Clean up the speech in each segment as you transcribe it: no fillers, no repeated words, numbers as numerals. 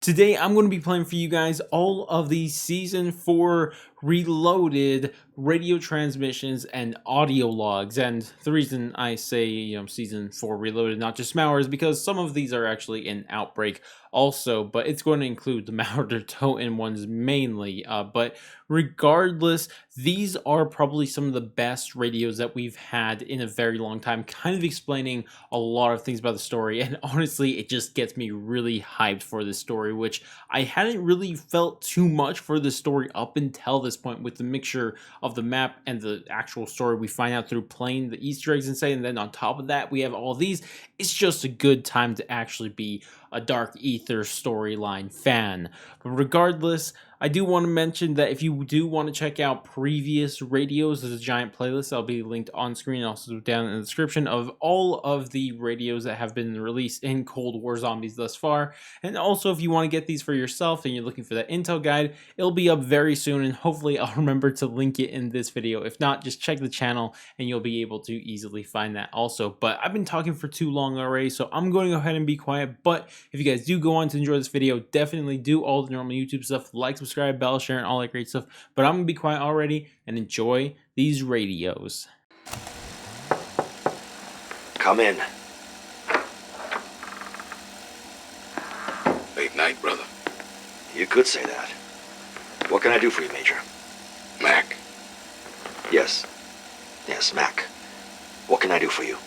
Today, I'm going to be playing for you guys all of the Season 4 Reloaded radio transmissions and audio logs. And the reason I say, Season 4 Reloaded, not just Mauer, is because some of these are actually in Outbreak also, but it's going to include the Mauer Der Toten ones mainly. But regardless, these are probably some of the best radios that we've had in a very long time, kind of explaining a lot of things about the story. And honestly, it just gets me really hyped for the story, which I hadn't really felt too much for the story up until this point, with the mixture of the map and the actual story we find out through playing the Easter eggs and then on top of that we have all these. It's just a good time to actually be a Dark Aether storyline fan. But regardless, I do want to mention that if you do want to check out previous radios, there's a giant playlist that'll be linked on screen, also down in the description, of all of the radios that have been released in Cold War Zombies thus far. And also, if you want to get these for yourself and you're looking for that intel guide, it'll be up very soon, and hopefully I'll remember to link it in this video. If not, just check the channel and you'll be able to easily find that also. But I've been talking for too long already, so I'm going to go ahead and be quiet. But if you guys do go on to enjoy this video, definitely do all the normal YouTube stuff, like, subscribe, bell, share, and all that great stuff. But I'm going to be quiet already and enjoy these radios. Come in. Late night, brother. You could say that. What can I do for you, Major? Mac. Yes. Yes, Mac. What can I do for you?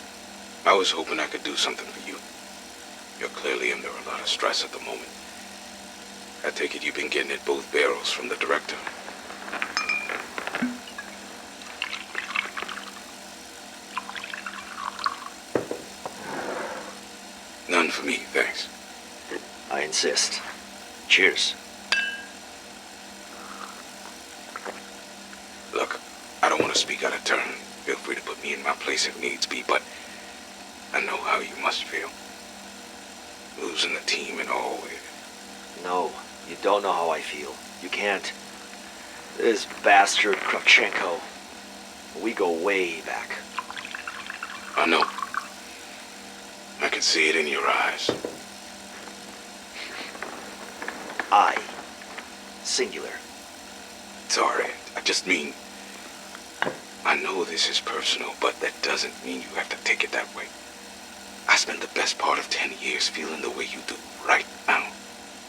I was hoping I could do something for you. You're clearly under a lot of stress at the moment. I take it you've been getting at both barrels from the director. None for me, thanks. I insist. Cheers. Look, I don't want to speak out of turn. Feel free to put me in my place if needs be, but I know how you must feel. Losing the team and all. No, you don't know how I feel. You can't. This bastard Kravchenko. We go way back. I know. I can see it in your eyes. I. Singular. Sorry, I just mean... I know this is personal, but that doesn't mean you have to take it that way. I spent the best part of 10 years feeling the way you do right now.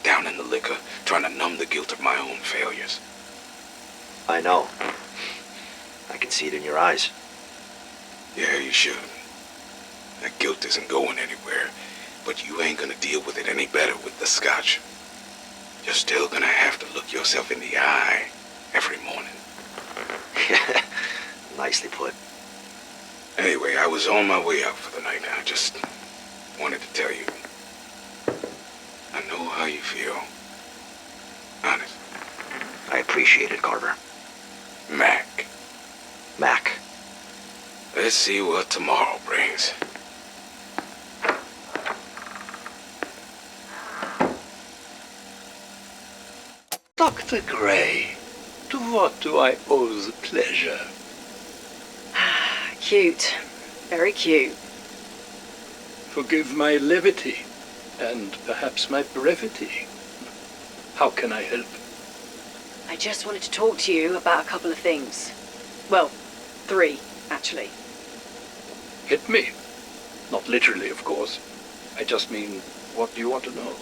Down in the liquor, trying to numb the guilt of my own failures. I know. I can see it in your eyes. Yeah, you should. That guilt isn't going anywhere, but you ain't gonna deal with it any better with the scotch. You're still gonna have to look yourself in the eye every morning. Nicely put. Anyway, I was on my way out for the night. I just wanted to tell you. I know how you feel. Honest. I appreciate it, Carver. Mac. Mac. Let's see what tomorrow brings. Dr. Gray, to what do I owe the pleasure? Cute. Very cute. Forgive my levity, and perhaps my brevity. How can I help? I just wanted to talk to you about a couple of things. Well, 3, actually. Hit me. Not literally, of course. I just mean, what do you want to know?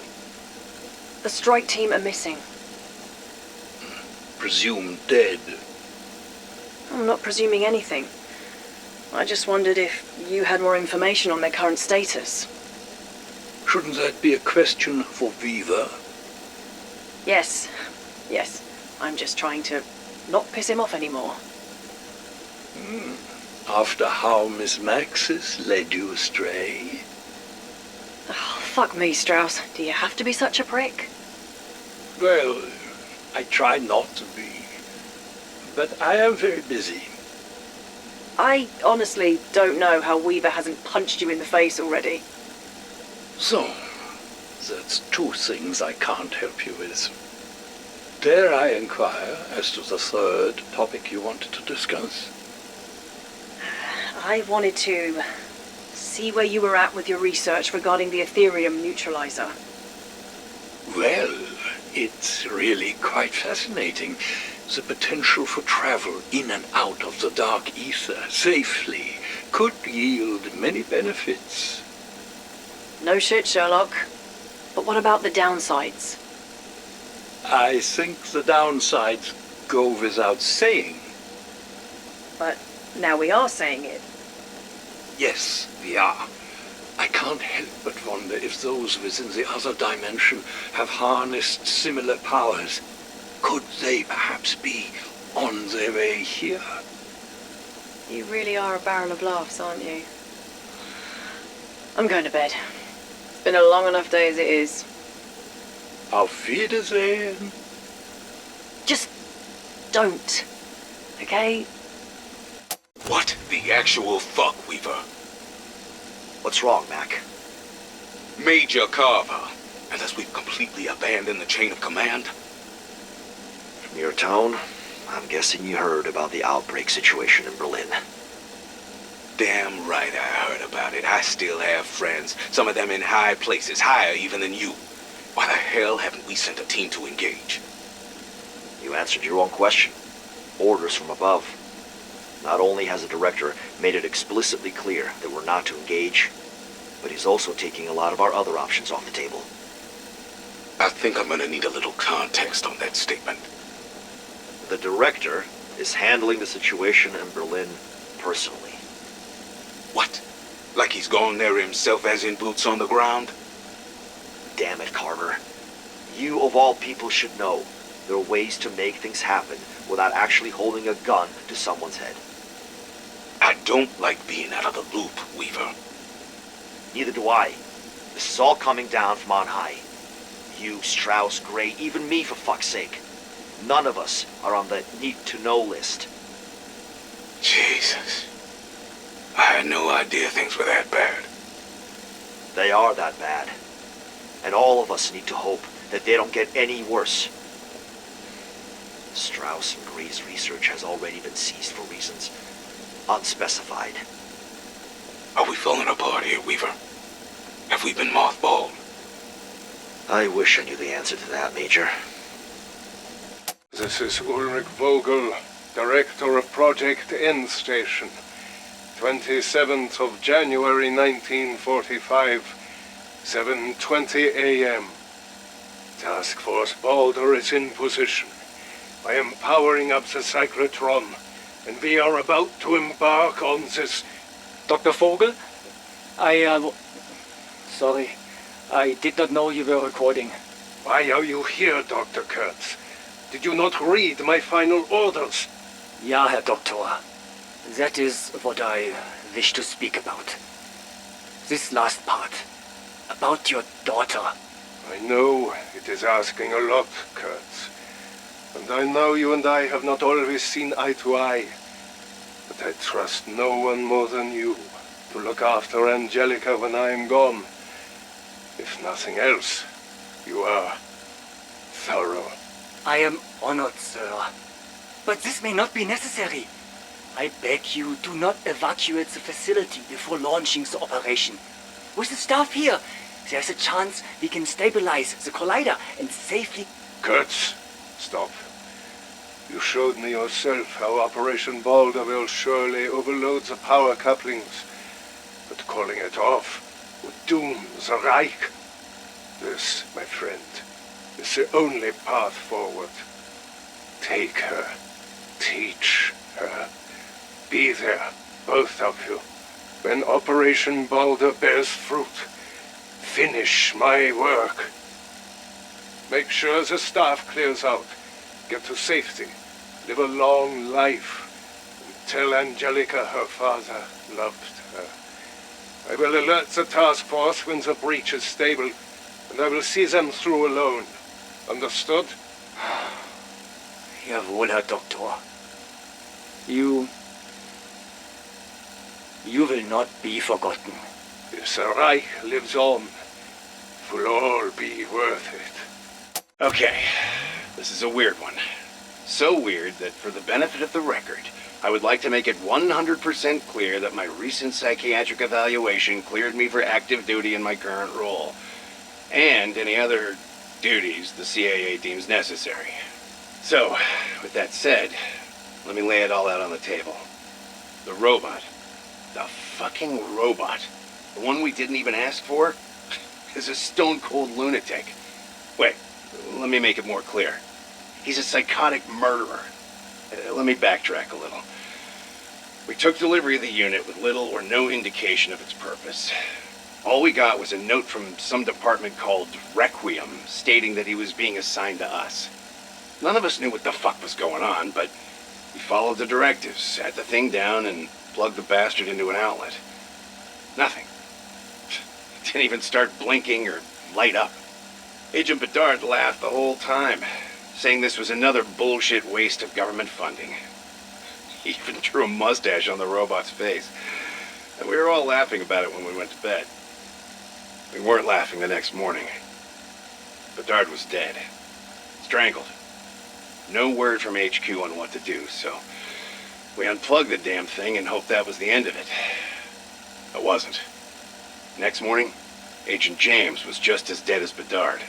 The strike team are missing. Presumed dead. I'm not presuming anything. I just wondered if you had more information on their current status. Shouldn't that be a question for Viva? Yes. Yes. I'm just trying to not piss him off anymore. After how Miss Maxis led you astray? Oh, fuck me, Strauss. Do you have to be such a prick? Well, I try not to be. But I am very busy. I honestly don't know how Weaver hasn't punched you in the face already. So, that's 2 things I can't help you with. Dare I inquire as to the 3rd topic you wanted to discuss? I wanted to see where you were at with your research regarding the Ethereum neutralizer. Well, it's really quite fascinating. The potential for travel in and out of the dark ether safely could yield many benefits. No shit, Sherlock. But what about the downsides? I think the downsides go without saying. But now we are saying it. Yes, we are. I can't help but wonder if those within the other dimension have harnessed similar powers. Could they perhaps be on their way here? You really are a barrel of laughs, aren't you? I'm going to bed. It's been a long enough day as it is. Auf Wiedersehen. Just don't. Okay? What the actual fuck, Weaver? What's wrong, Mac? Major Carver. Unless we've completely abandoned the chain of command. From your tone, I'm guessing you heard about the outbreak situation in Berlin. Damn right I heard about it. I still have friends. Some of them in high places, higher even than you. Why the hell haven't we sent a team to engage? You answered your own question. Orders from above. Not only has the director made it explicitly clear that we're not to engage, but he's also taking a lot of our other options off the table. I think I'm gonna need a little context on that statement. The director is handling the situation in Berlin personally. What? Like he's gone there himself as in boots on the ground? Damn it, Carver. You of all people should know there are ways to make things happen without actually holding a gun to someone's head. I don't like being out of the loop, Weaver. Neither do I. This is all coming down from on high. You, Strauss, Gray, even me, for fuck's sake. None of us are on the need-to-know list. Jesus. I had no idea things were that bad. They are that bad. And all of us need to hope that they don't get any worse. Strauss and Gray's research has already been seized for reasons unspecified. Are we falling apart here, Weaver? Have we been mothballed? I wish I knew the answer to that, Major. This is Ulrich Vogel, Director of Project End Station. 27th of January 1945, 7:20 a.m. Task Force Balder is in position. I am powering up the cyclotron, and we are about to embark on this... Dr. Vogel? Sorry. I did not know you were recording. Why are you here, Dr. Kurtz? Did you not read my final orders? Ja, Herr Doktor. That is what I wish to speak about. This last part. About your daughter. I know it is asking a lot, Kurtz. And I know you and I have not always seen eye to eye. But I trust no one more than you to look after Angelica when I am gone. If nothing else, you are thorough. I am honored, sir. But this may not be necessary. I beg you, do not evacuate the facility before launching the operation. With the staff here, there's a chance we can stabilize the collider and safely... Kurtz, stop. You showed me yourself how Operation Balder will surely overload the power couplings. But calling it off would doom the Reich. This, my friend, is the only path forward. Take her. Teach her. Be there, both of you. When Operation Balder bears fruit, finish my work. Make sure the staff clears out. Get to safety. Live a long life. And tell Angelica her father loved her. I will alert the task force when the breach is stable, and I will see them through alone. Understood? Jawohl, Herr Doktor. You will not be forgotten. If the Reich lives on, it will all be worth it. Okay, this is a weird one. So weird that for the benefit of the record, I would like to make it 100% clear that my recent psychiatric evaluation cleared me for active duty in my current role. And any other duties the CIA deems necessary. So, with that said, let me lay it all out on the table. The robot, the fucking robot, the one we didn't even ask for, is a stone-cold lunatic. Wait, let me make it more clear. He's a psychotic murderer. Let me backtrack a little. We took delivery of the unit with little or no indication of its purpose. All we got was a note from some department called Requiem stating that he was being assigned to us. None of us knew what the fuck was going on, but we followed the directives, sat the thing down, and plugged the bastard into an outlet. Nothing. Didn't even start blinking or light up. Agent Bedard laughed the whole time, saying this was another bullshit waste of government funding. He even drew a mustache on the robot's face. And we were all laughing about it when we went to bed. We weren't laughing the next morning. Bedard was dead. Strangled. No word from HQ on what to do, so we unplugged the damn thing and hoped that was the end of it. It wasn't. Next morning, Agent James was just as dead as Bedard.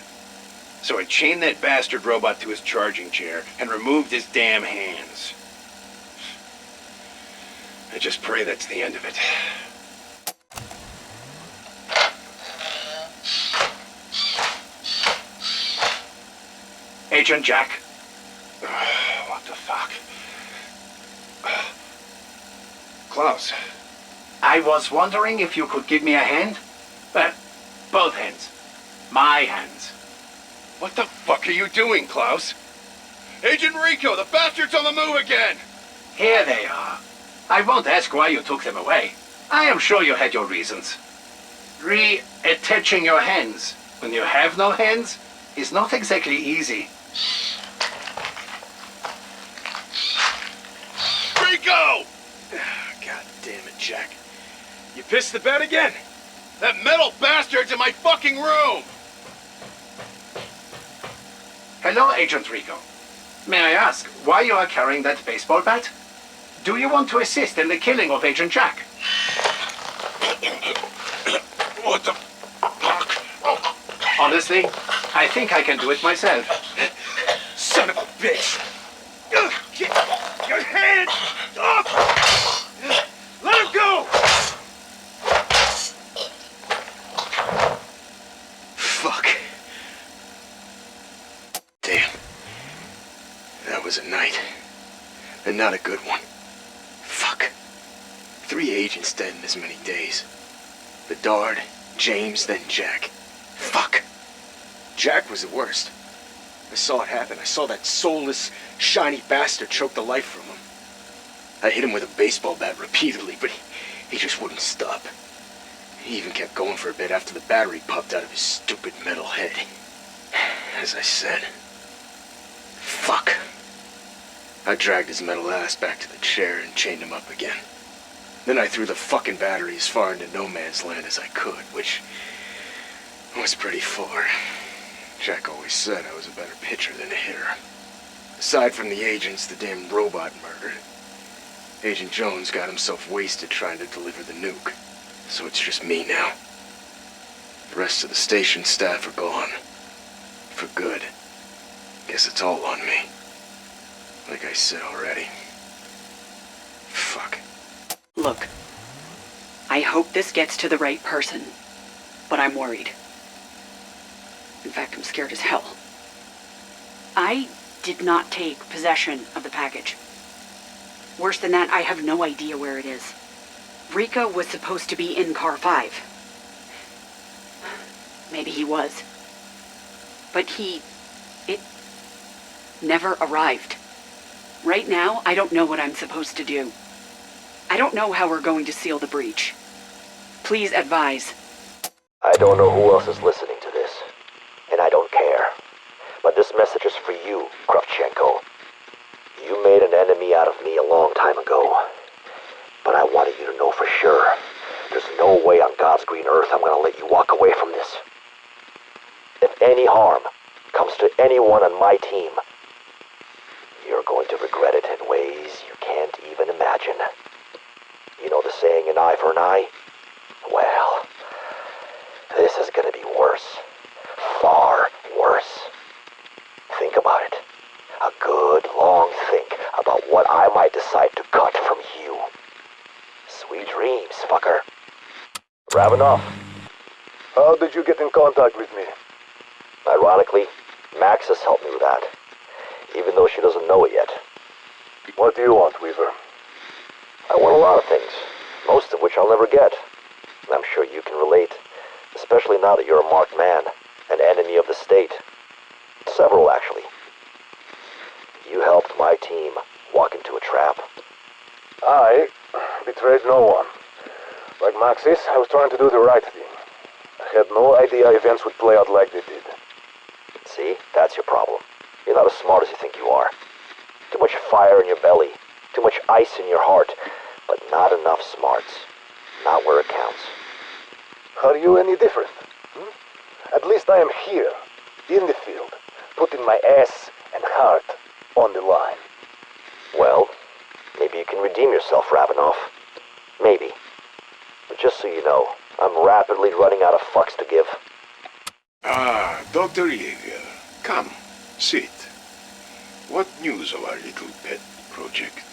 So I chained that bastard robot to his charging chair and removed his damn hands. I just pray that's the end of it. Agent Jack. What the fuck? Klaus. I was wondering if you could give me a hand? Well, both hands. My hands. What the fuck are you doing, Klaus? Agent Rico, the bastard's on the move again! Here they are. I won't ask why you took them away. I am sure you had your reasons. Reattaching your hands when you have no hands is not exactly easy. Rico! God damn it, Jack. You pissed the bed again? That metal bastard's in my fucking room! Hello, Agent Rico. May I ask why you are carrying that baseball bat? Do you want to assist in the killing of Agent Jack? What the fuck? Honestly, I think I can do it myself. Son of a bitch! Get your hands off! Let him go! Fuck. Damn. That was a night. And not a good one. Fuck. 3 agents dead in as many days. Bedard, James, then Jack. Fuck. Jack was the worst. I saw it happen. I saw that soulless, shiny bastard choke the life from him. I hit him with a baseball bat repeatedly, but he just wouldn't stop. He even kept going for a bit after the battery popped out of his stupid metal head. As I said, fuck. I dragged his metal ass back to the chair and chained him up again. Then I threw the fucking battery as far into no man's land as I could, which was pretty far. Jack always said I was a better pitcher than a hitter. Aside from the agents the damn robot murdered, Agent Jones got himself wasted trying to deliver the nuke. So it's just me now. The rest of the station staff are gone. For good. Guess it's all on me. Like I said already. Fuck. Look, I hope this gets to the right person, but I'm worried. In fact, I'm scared as hell. I did not take possession of the package. Worse than that, I have no idea where it is. Rico was supposed to be in car 5. Maybe he was. But it never arrived. Right now, I don't know what I'm supposed to do. I don't know how we're going to seal the breach. Please advise. I don't know who else is listening to this, and I don't care. But this message is for you, Kravchenko. You made an enemy out of me a long time ago. But I wanted you to know for sure, there's no way on God's green earth I'm gonna let you walk away from this. If any harm comes to anyone on my team, you're going to regret it in ways you can't even imagine. You know the saying, an eye for an eye? Well, this is gonna be worse. Far worse. course. Think about it. A good, long think about what I might decide to cut from you. Sweet dreams, fucker. Ravenov. How did you get in contact with me? Ironically, Max has helped me with that, even though she doesn't know it yet. What do you want, Weaver? I want a lot of things, most of which I'll never get. And I'm sure you can relate, especially now that you're a marked man, an enemy of the state. Several, actually. You helped my team walk into a trap. I betrayed no one. Like Maxis, I was trying to do the right thing. I had no idea events would play out like they did. See, that's your problem. You're not as smart as you think you are. Too much fire in your belly, too much ice in your heart, but not enough smarts. Not where it counts. Are you any different? At least I am here, in the field, putting my ass and heart on the line. Well, maybe you can redeem yourself, Ravenov. Maybe. But just so you know, I'm rapidly running out of fucks to give. Ah, Dr. Yeager. Come, sit. What news of our little pet project?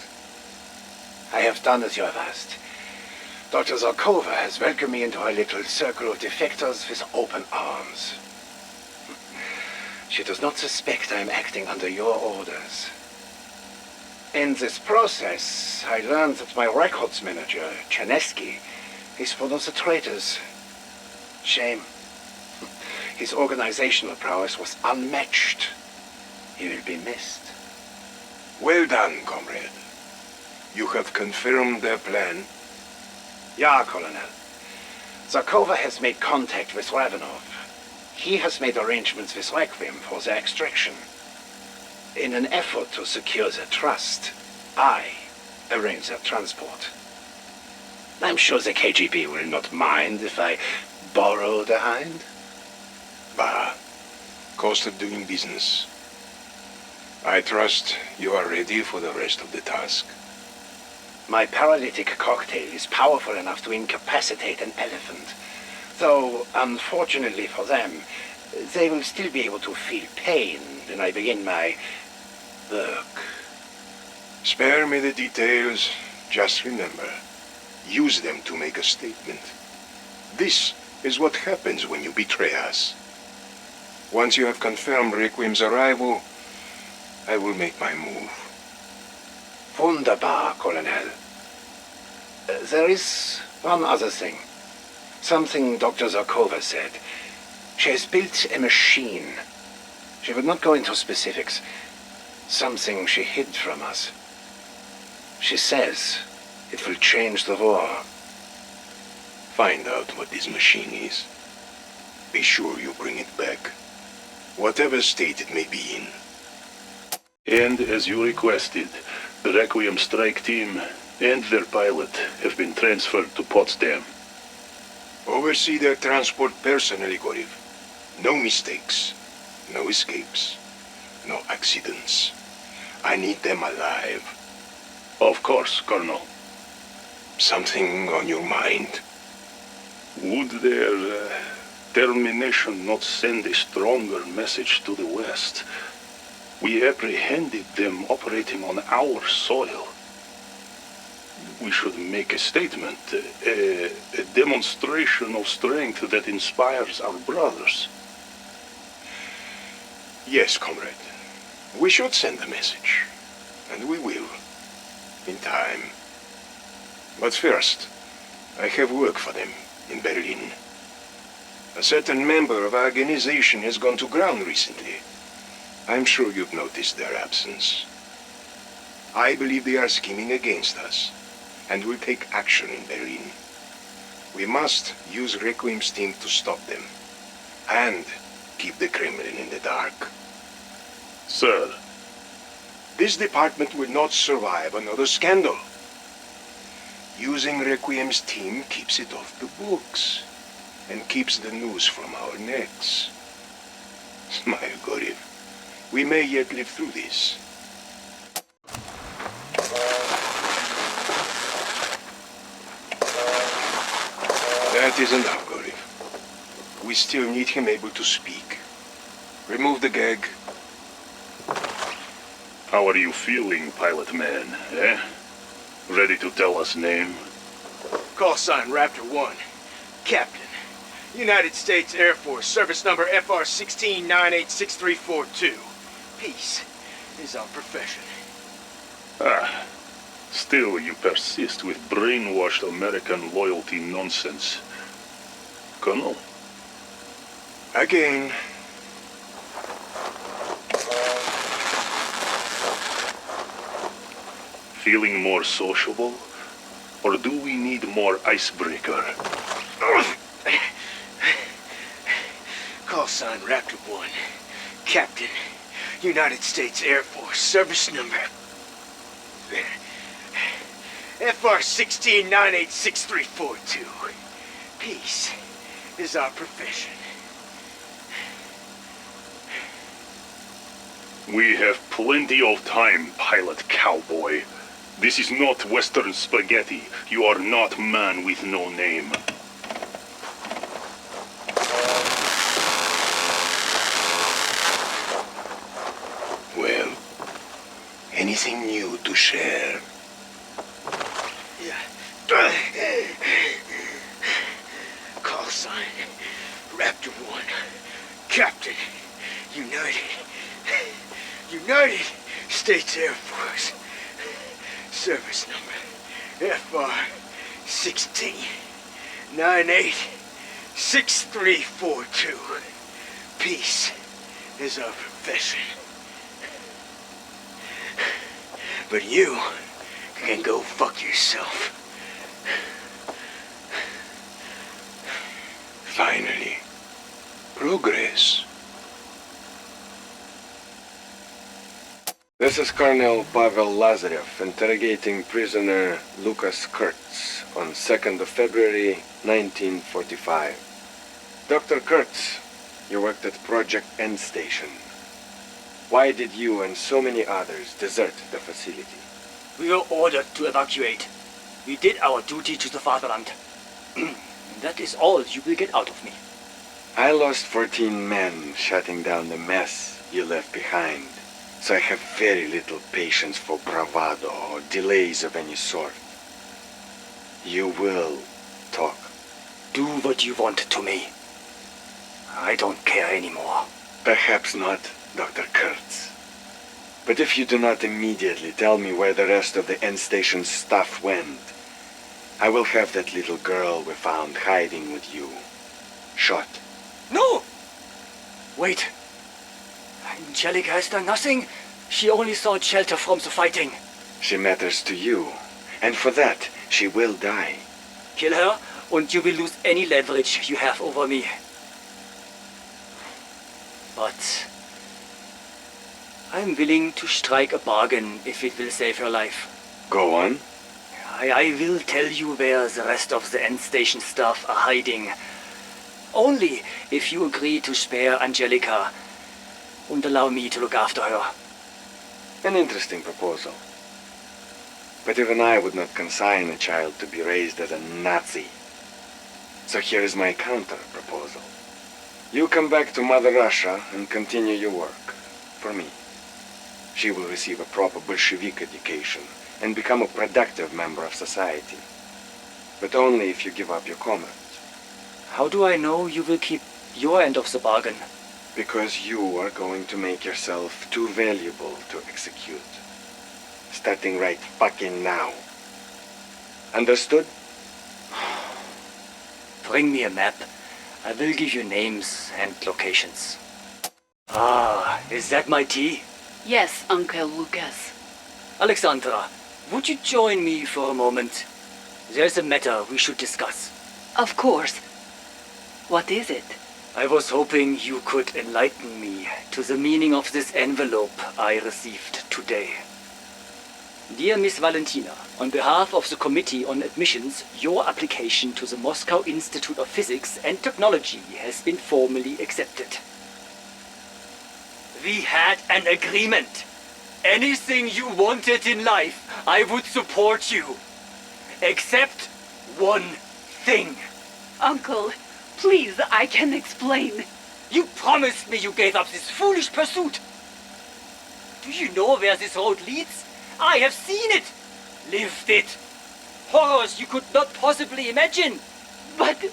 I have done as you have asked. Dr. Zarkova has welcomed me into her little circle of defectors with open arms. She does not suspect I am acting under your orders. In this process, I learned that my records manager, Chaneski, is one of the traitors. Shame. His organizational prowess was unmatched. He will be missed. Well done, comrade. You have confirmed their plan. Ja, Colonel. Zarkova has made contact with Ravenov. He has made arrangements with Requiem for their extraction. In an effort to secure their trust, I arrange their transport. I'm sure the KGB will not mind if I borrow the hind. Bah, cost of doing business. I trust you are ready for the rest of the task. My paralytic cocktail is powerful enough to incapacitate an elephant. Though, unfortunately for them, they will still be able to feel pain when I begin my work. Spare me the details. Just remember, use them to make a statement. This is what happens when you betray us. Once you have confirmed Requiem's arrival, I will make my move. Wunderbar, Colonel. There is one other thing. Something Dr. Zarkova said. She has built a machine. She would not go into specifics. Something she hid from us. She says it will change the war. Find out what this machine is. Be sure you bring it back, whatever state it may be in. And as you requested, the Requiem strike team and their pilot have been transferred to Potsdam. Oversee their transport personally, Goriv. No mistakes, no escapes, no accidents. I need them alive. Of course, Colonel. Something on your mind? Would their termination not send a stronger message to the West? We apprehended them operating on our soil. We should make a statement, a demonstration of strength that inspires our brothers. Yes, comrade. We should send a message. And we will. In time. But first, I have work for them in Berlin. A certain member of our organization has gone to ground recently. I'm sure you've noticed their absence. I believe they are scheming against us, and will take action in Berlin. We must use Requiem's team to stop them, and keep the Kremlin in the dark. Sir. This department will not survive another scandal. Using Requiem's team keeps it off the books, and keeps the news from our necks. Smile, Goriv. We may yet live through this. That is enough, Goriv. We still need him able to speak. Remove the gag. How are you feeling, pilot man, eh? Ready to tell us name? Call sign Raptor 1. Captain. United States Air Force, service number FR-16986342. Peace is our profession. Ah, still you persist with brainwashed American loyalty nonsense. Colonel? Again. Feeling more sociable? Or do we need more icebreaker? Call sign Raptor 1. Captain. United States Air Force, service number FR-16986342. Peace is our profession. We have plenty of time, pilot cowboy. This is not Western spaghetti. You are not man with no name. Well, anything new to share? Yeah. Call sign Raptor 1. Captain. United States Air Force. Service number FR-16986342. Peace is our profession. But you can go fuck yourself. Finally. Progress. This is Colonel Pavel Lazarev interrogating prisoner Lucas Kurtz on 2nd of February 1945. Dr. Kurtz, you worked at Project End Station. Why did you and so many others desert the facility? We were ordered to evacuate. We did our duty to the fatherland. That is all you will get out of me. I lost 14 men shutting down the mess you left behind. So I have very little patience for bravado or delays of any sort. You will talk. Do what you want to me. I don't care anymore. Perhaps not, Dr. Kurtz. But if you do not immediately tell me where the rest of the end station stuff went, I will have that little girl we found hiding with you shot. No! Wait. Angelica has done nothing. She only sought shelter from the fighting. She matters to you, and for that, she will die. Kill her, and you will lose any leverage you have over me. But I'm willing to strike a bargain if it will save her life. Go on. I will tell you where the rest of the end station staff are hiding. Only if you agree to spare Angelica and allow me to look after her. An interesting proposal. But even I would not consign a child to be raised as a Nazi. So here is my counter-proposal. You come back to Mother Russia and continue your work. For me. She will receive a proper Bolshevik education and become a productive member of society. But only if you give up your comrades. How do I know you will keep your end of the bargain? Because you are going to make yourself too valuable to execute. Starting right fucking now. Understood? Bring me a map. I will give you names and locations. Ah, is that my tea? Yes, Uncle Lucas. Alexandra, would you join me for a moment? There's a matter we should discuss. Of course. What is it? I was hoping you could enlighten me to the meaning of this envelope I received today. Dear Miss Valentina, on behalf of the Committee on Admissions, your application to the Moscow Institute of Physics and Technology has been formally accepted. We had an agreement. Anything you wanted in life, I would support you. Except one thing. Uncle, please, I can explain. You promised me you gave up this foolish pursuit. Do you know where this road leads? I have seen it, lived it. Horrors you could not possibly imagine. But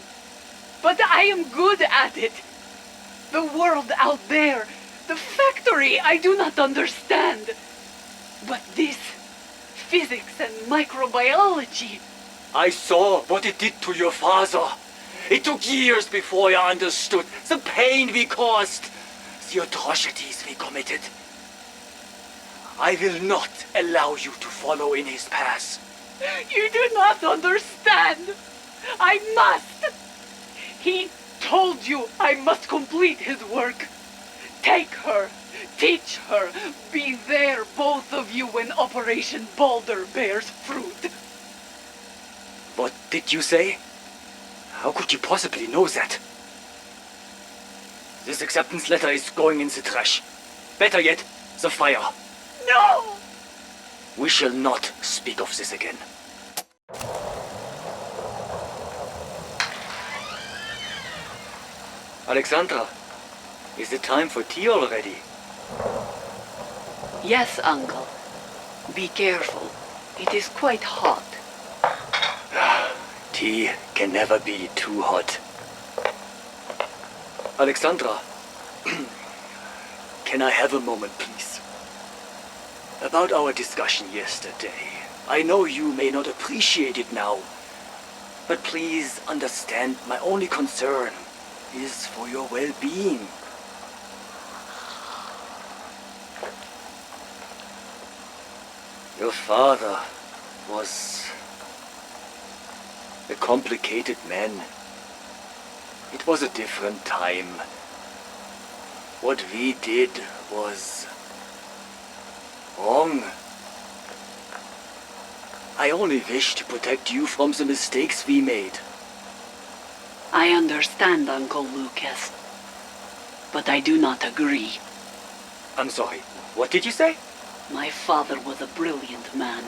I am good at it. The world out there, the factory, I do not understand. But this, physics and microbiology. I saw what it did to your father. It took years before I understood the pain we caused, the atrocities we committed. I will not allow you to follow in his path. You do not understand. I must. He told you I must complete his work. Take her, teach her, be there, both of you, when Operation Boulder bears fruit. What did you say? How could you possibly know that? This acceptance letter is going in the trash. Better yet, the fire. No! We shall not speak of this again. Alexandra, is it time for tea already? Yes, Uncle. Be careful. It is quite hot. Tea can never be too hot. Alexandra, can I have a moment, please? About our discussion yesterday. I know you may not appreciate it now, but please understand my only concern is for your well-being. Your father was a complicated man. It was a different time. What we did was wrong. I only wish to protect you from the mistakes we made. I understand, Uncle Lucas. But I do not agree. I'm sorry, what did you say? My father was a brilliant man.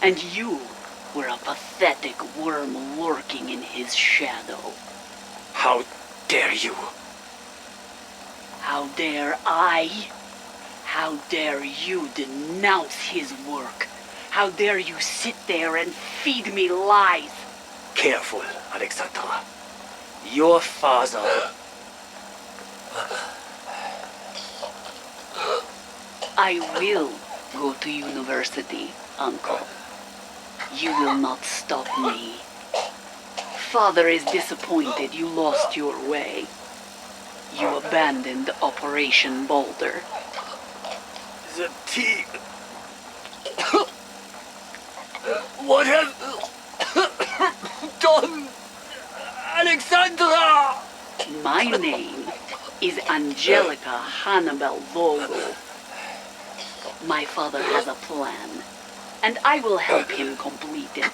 And you were a pathetic worm lurking in his shadow. How dare you? How dare I? How dare you denounce his work? How dare you sit there and feed me lies? Careful, Alexandra. Your father... I will go to university, Uncle. You will not stop me. Father is disappointed you lost your way. You abandoned Operation Boulder. The tea... What have... done... Alexandra! My name is Angelica Hannibal Vogel. My father has a plan, and I will help him complete it.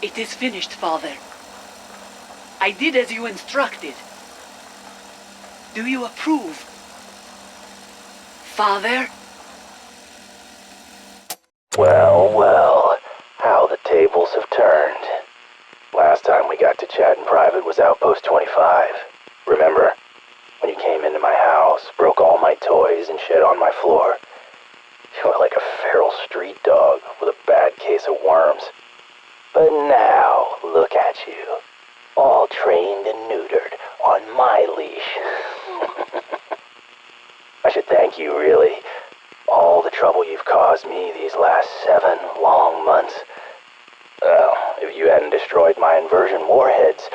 It is finished, Father. I did as you instructed. Do you approve? Father? Well, well, how the tables have turned. Last time we got to chat in private was Outpost 25. Remember? When you came into my house, broke all my toys, and shit on my floor. You were like a feral street dog with a bad case of worms. But now, look at you. All trained and neutered on my leash. I should thank you, really. All the trouble you've caused me these last 7 long months. Well, if you hadn't destroyed my inversion warheads,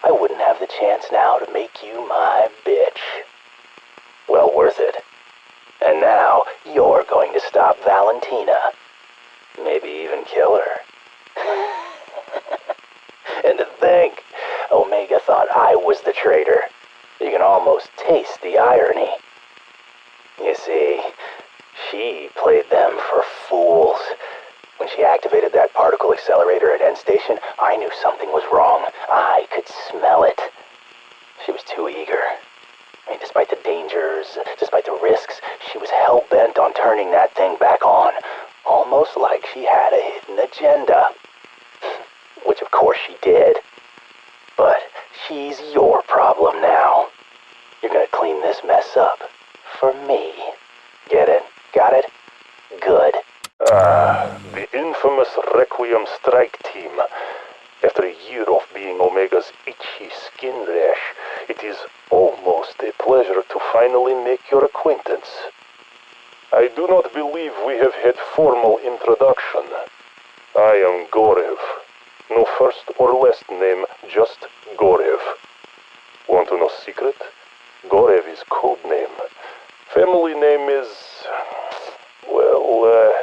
I wouldn't have the chance now to make you my bitch. Well worth it. And now, you're going to stop Valentina. Maybe even kill her. And to think, Omega thought I was the traitor. You can almost taste the irony. You see, she played them for fools. When she activated that particle accelerator at End Station, I knew something was wrong. I could smell it. She was too eager. I mean, despite the dangers, despite the risks, she was hell-bent on turning that thing back on. Almost like she had a hidden agenda. Which of course she did. But she's your problem now. You're gonna clean this mess up. For me. Get it? Got it? Good. The infamous Requiem strike team. After a year of being Omega's itchy skin rash, it is almost a pleasure to finally make your acquaintance. I do not believe we have had formal introduction. I am Gorev. No first or last name, just Gorev. Want to know secret? Gorev is code name. Family name is... well,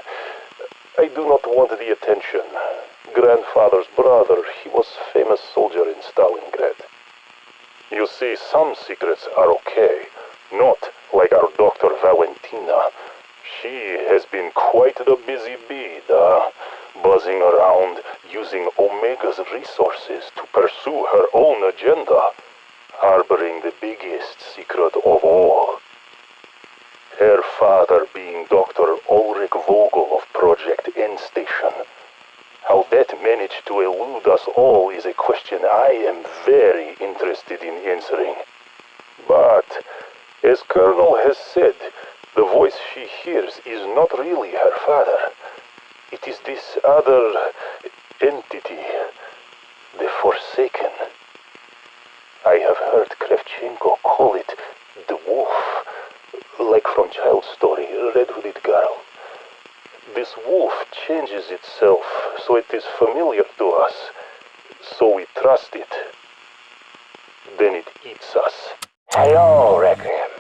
I do not want the attention. Grandfather's brother, he was famous soldier in Stalingrad. You see, some secrets are okay. Not like our Dr. Valentina. She has been quite the busy bee, buzzing around, using Omega's resources to pursue her own agenda, harboring the biggest secret of all. Her father being Dr. Ulrich Vogel of Project N Station. How that managed to elude us all is a question I am very interested in answering. But, as Colonel has said, the voice she hears is not really her father. It is this other entity, the Forsaken. I have heard Kravchenko call it the wolf, like from Child's Story, Red-Hooded Girl. This wolf changes itself so it is familiar to us, so we trust it. Then it eats us. Hello, Requiem.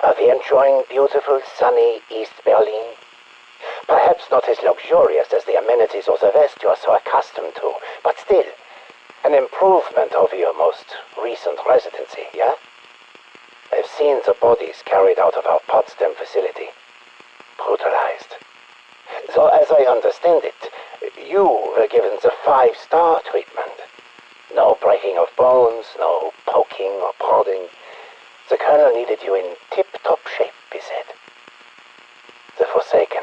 Are we enjoying beautiful, sunny East Berlin? Perhaps not as luxurious as the amenities of the West you are so accustomed to, but still, an improvement over your most recent residency, yeah? I've seen the bodies carried out of our Potsdam facility. Brutalized. So as I understand it, you were given the 5-star treatment. No breaking of bones, no poking or prodding. The Colonel needed you in tip-top shape, he said. The Forsaken.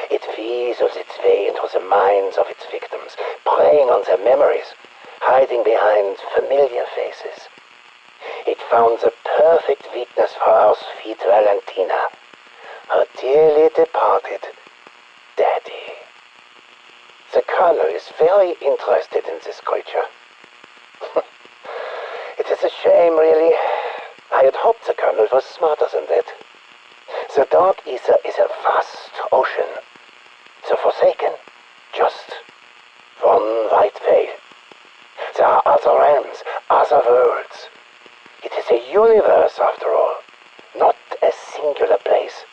It weasels its way into the minds of its victims, preying on their memories, hiding behind familiar faces. It found the perfect weakness for our sweet Valentina, her dearly departed daddy. The Colonel is very interested in this creature. It is a shame, really. I had hoped the Colonel was smarter than that. The Dark Aether is a vast ocean. The Forsaken, just one white veil. There are other realms, other worlds. It is a universe, after all, not a singular place.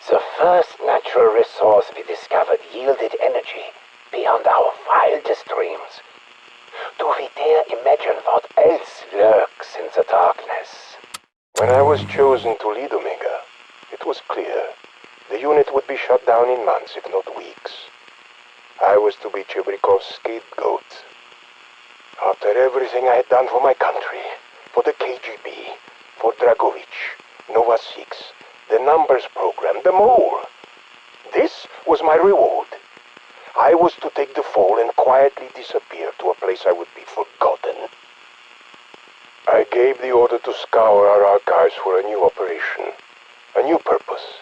The first natural resource we discovered yielded energy beyond our wildest dreams. Do we dare imagine what else lurks in the darkness? When I was chosen to lead Omega, it was clear the unit would be shut down in months, if not weeks. I was to be Chebrikov's scapegoat. After everything I had done for my country, for the KGB, for Dragovich, Nova 6, the numbers program, the mole. This was my reward. I was to take the fall and quietly disappear to a place I would be forgotten. I gave the order to scour our archives for a new operation, a new purpose.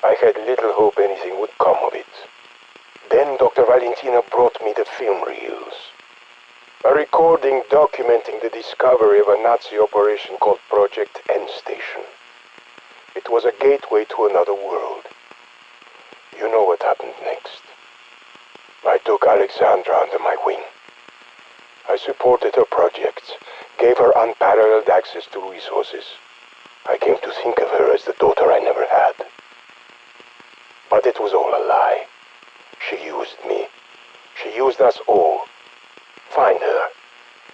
I had little hope anything would come of it. Then Dr. Valentina brought me the film reels. A recording documenting the discovery of a Nazi operation called Project N Station. It was a gateway to another world. You know what happened next. I took Alexandra under my wing. I supported her projects, gave her unparalleled access to resources. I came to think of her as the daughter I never had. But it was all a lie. She used me. She used us all. Find her.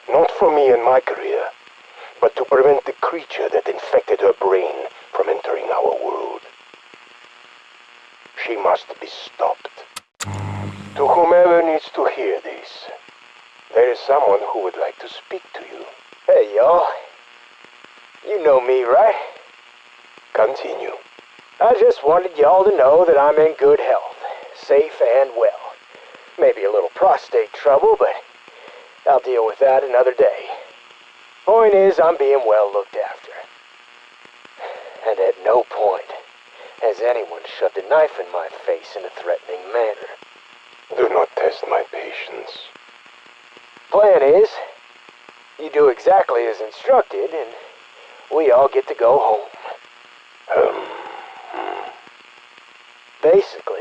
Not for me and my career, but to prevent the creature that infected her brain from entering our world. She must be stopped. To whomever needs to hear this, there is someone who would like to speak to you. Hey, y'all. You know me, right? Continue. I just wanted y'all to know that I'm in good health, safe and well. Maybe a little prostate trouble, but I'll deal with that another day. Point is, I'm being well looked after. And at no point has anyone shoved a knife in my face in a threatening manner. Do not test my patience. Plan is, you do exactly as instructed, and we all get to go home. Basically,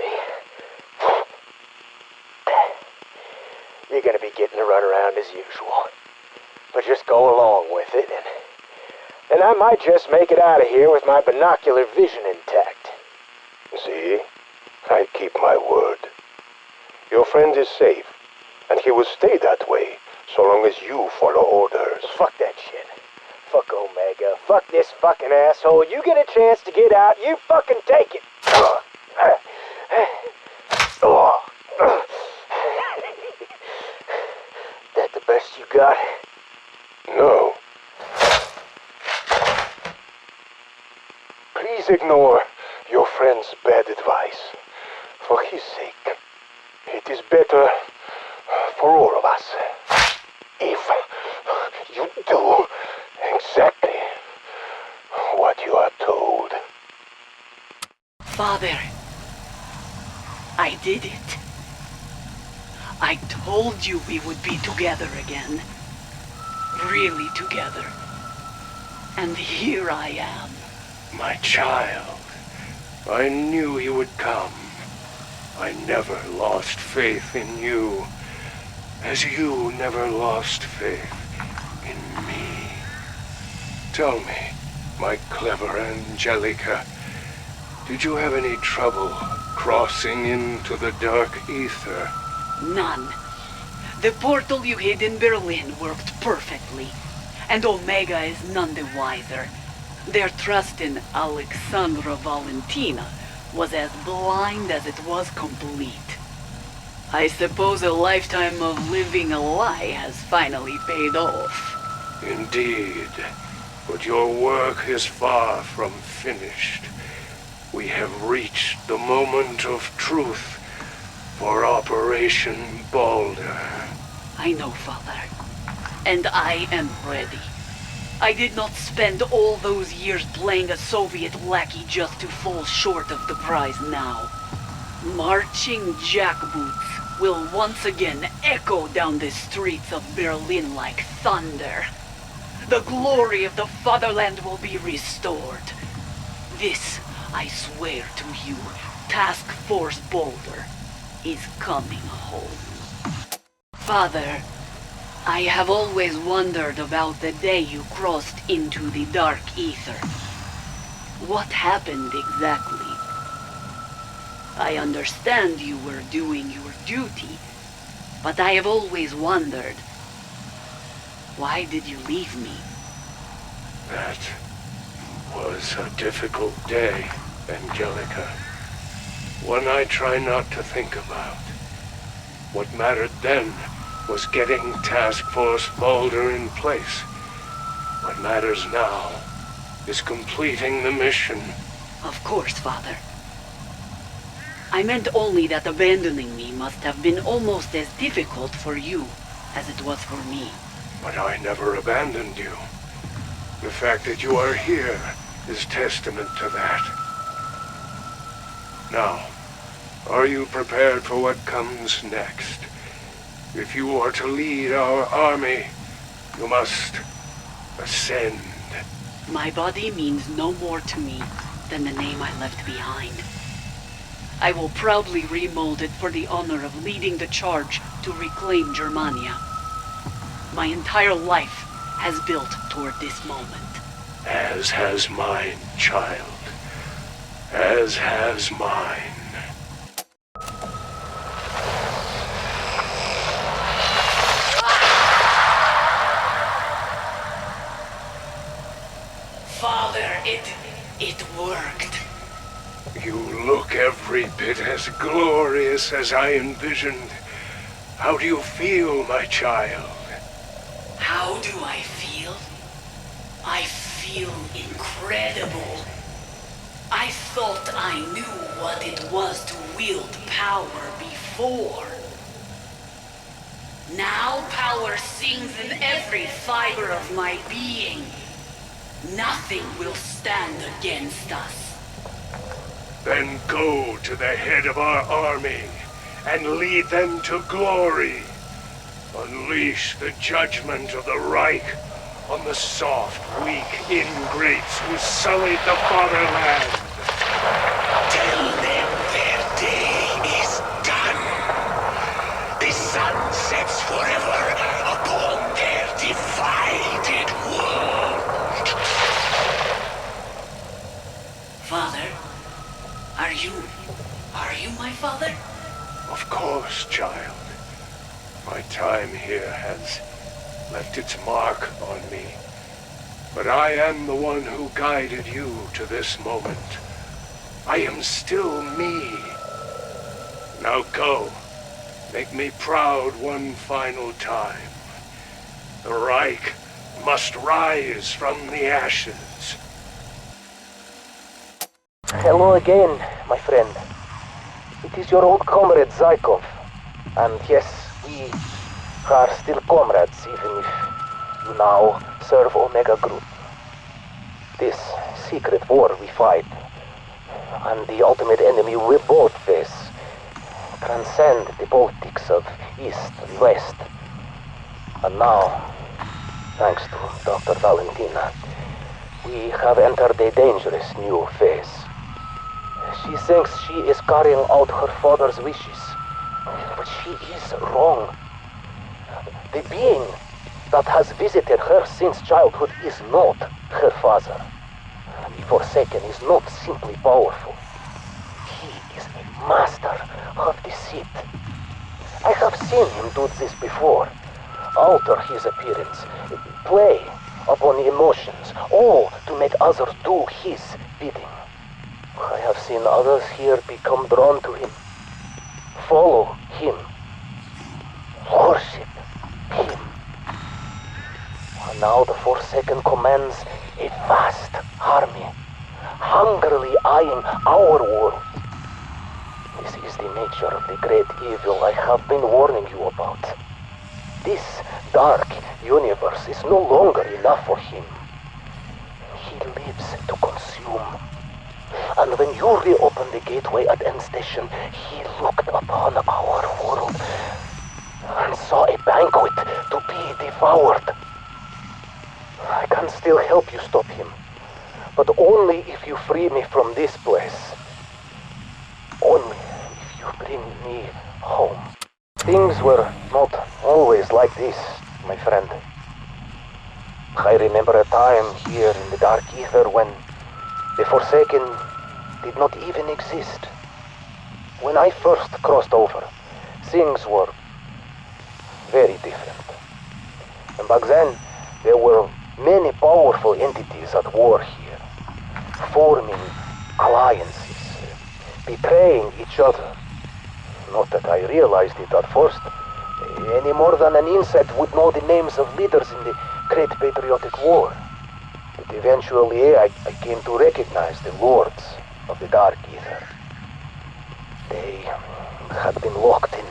you're gonna be getting to run around as usual. But just go along with it, and I might just make it out of here with my binocular vision intact. See? I keep my word. Your friend is safe, and he will stay that way so long as you follow orders. Fuck that shit. Fuck Omega. Fuck this fucking asshole. You get a chance to get out, you fucking take it. That the best you got? No. Please ignore your friend's bad advice. For his sake, it is better for all of us if you do exactly what you are told. Father, I did it. I told you we would be together again. Really together. And here I am. My child, I knew you would come. I never lost faith in you, as you never lost faith in me. Tell me, my clever Angelica, did you have any trouble crossing into the dark ether? None. The portal you hid in Berlin worked perfectly, and Omega is none the wiser. Their trust in Alexandra Valentina was as blind as it was complete. I suppose a lifetime of living a lie has finally paid off. Indeed, but your work is far from finished. We have reached the moment of truth for Operation Balder. I know, Father. And I am ready. I did not spend all those years playing a Soviet lackey just to fall short of the prize now. Marching jackboots will once again echo down the streets of Berlin like thunder. The glory of the fatherland will be restored. This, I swear to you, Task Force Boulder is coming home. Father, I have always wondered about the day you crossed into the dark ether. What happened exactly? I understand you were doing your duty, but I have always wondered, why did you leave me? That was a difficult day, Angelica. One I try not to think about. What mattered then was getting Task Force Balder in place. What matters now is completing the mission. Of course, Father. I meant only that abandoning me must have been almost as difficult for you as it was for me. But I never abandoned you. The fact that you are here is testament to that. Now, are you prepared for what comes next? If you are to lead our army, you must ascend. My body means no more to me than the name I left behind. I will proudly remold it for the honor of leading the charge to reclaim Germania. My entire life has built toward this moment. As has mine, child. As has mine. Father, it worked. You look every bit as glorious as I envisioned. How do you feel, my child? How do I feel? I feel incredible. I thought I knew what it was to wield power before. Now power sings in every fiber of my being. Nothing will stand against us. Then go to the head of our army and lead them to glory. Unleash the judgment of the Reich on the soft, weak ingrates who sullied the fatherland. Tell them their day is done. The sun sets forever upon their divided world. Father, are you my father? Of course, child. My time here has left its mark on me. But I am the one who guided you to this moment. I am still me. Now go. Make me proud one final time. The Reich must rise from the ashes. Hello again, my friend. It is your old comrade Zykov. And yes, we are still comrades, even if you now serve Omega Group. This secret war we fight, and the ultimate enemy we both face, transcend the politics of East and West. And now, thanks to Dr. Valentina, we have entered a dangerous new phase. She thinks she is carrying out her father's wishes, but she is wrong. The being that has visited her since childhood is not her father. The Forsaken is not simply powerful. He is a master of deceit. I have seen him do this before. Alter his appearance, play upon emotions, all to make others do his bidding. I have seen others here become drawn to him, follow him, worship him. And now the Forsaken commands a vast army, hungrily eyeing our world. This is the nature of the great evil I have been warning you about. This dark universe is no longer enough for him. He lives to consume. And when you reopened the gateway at End Station, he looked upon our world and saw a banquet to be devoured. I can still help you stop him, but only if you free me from this place. Only if you bring me home. Things were not always like this, my friend. I remember a time here in the Dark Aether when the Forsaken did not even exist. When I first crossed over, things were very different. And back then, there were many powerful entities at war here, forming alliances, betraying each other. Not that I realized it at first, any more than an insect would know the names of leaders in the Great Patriotic War. But eventually I came to recognize the lords of the Dark Aether. They had been locked in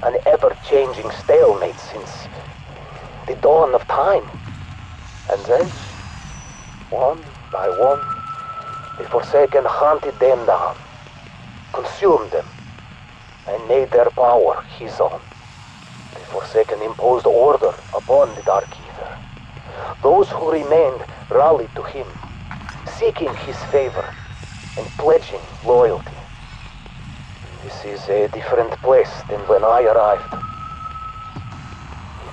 an ever-changing stalemate since the dawn of time. And then, one by one, the Forsaken hunted them down, consumed them, and made their power his own. The Forsaken imposed order upon the Dark Aether. Those who remained rallied to him, seeking his favor and pledging loyalty. This is a different place than when I arrived.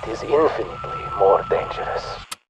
It is infinitely more dangerous.